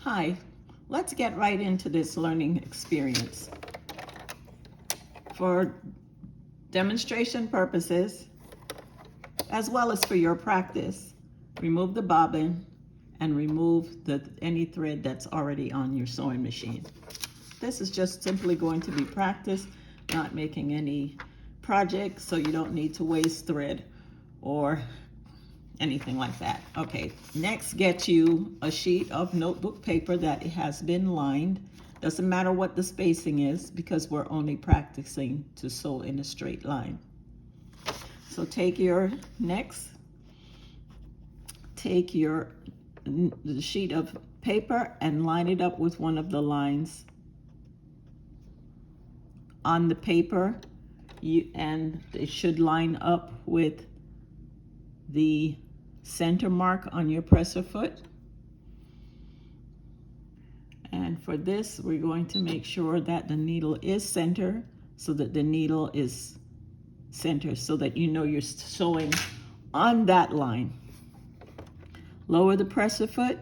Hi, let's get right into this learning experience. For demonstration purposes, as well as for your practice, remove the bobbin and remove any thread that's already on your sewing machine. This is just simply going to be practice, not making any projects, so you don't need to waste thread or anything like that. Okay, next get you a sheet of notebook paper that has been lined. Doesn't matter what the spacing is because we're only practicing to sew in a straight line. So take your sheet of paper and line it up with one of the lines on the paper, and it should line up with the center mark on your presser foot. And for this, we're going to make sure that the needle is center, so that the needle is center, so that you know you're sewing on that line. Lower the presser foot.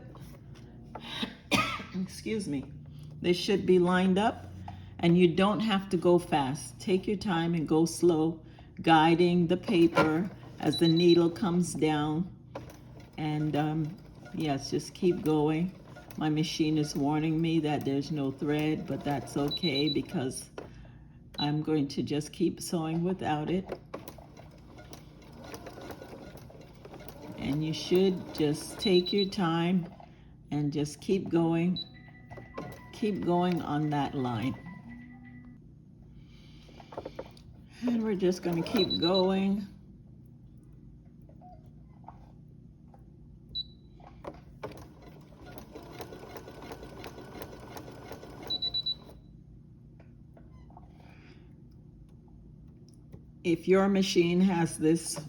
Excuse me. They should be lined up, and you don't have to go fast. Take your time and go slow, guiding the paper as the needle comes down. And yes, just keep going. My machine is warning me that there's no thread, but that's okay because I'm going to just keep sewing without it. And you should just take your time and just keep going on that line. And we're just going to keep going. If your machine has this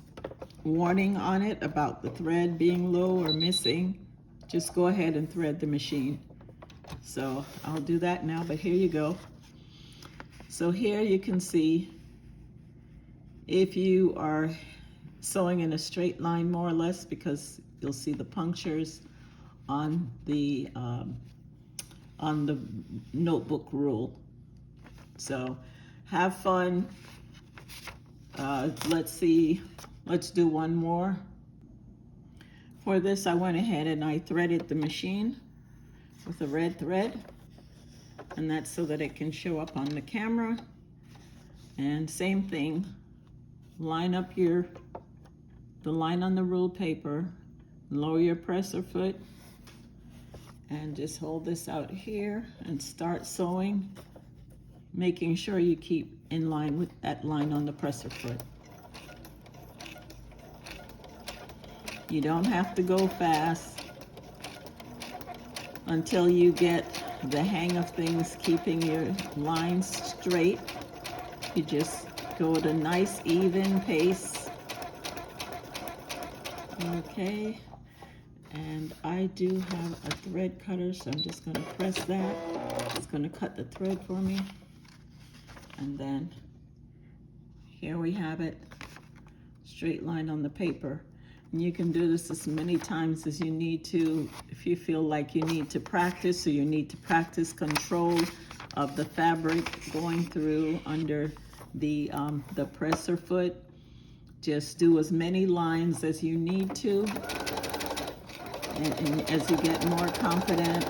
warning on it about the thread being low or missing, just go ahead and thread the machine. So I'll do that now, but here you go. So here you can see if you are sewing in a straight line more or less, because you'll see the punctures on the notebook rule. So have fun. Let's do one more. For this, I went ahead and I threaded the machine with a red thread, and that's so that it can show up on the camera. And same thing, line up the line on the ruled paper, lower your presser foot, and just hold this out here and start sewing, making sure you keep in line with that line on the presser foot. You don't have to go fast until you get the hang of things, keeping your lines straight. You just go at a nice even pace. Okay, and I do have a thread cutter, so I'm just going to press that. It's going to cut the thread for me. And then here we have it, straight line on the paper. And you can do this as many times as you need to. If you feel like you need to practice, or you need to practice control of the fabric going through under the presser foot, just do as many lines as you need to. And as you get more confident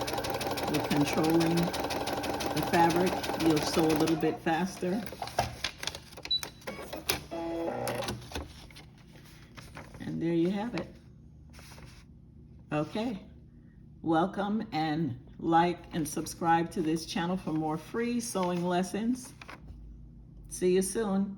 with controlling the fabric, you'll sew a little bit faster. And there you have it. Okay, welcome, and like and subscribe to this channel for more free sewing lessons. See you soon.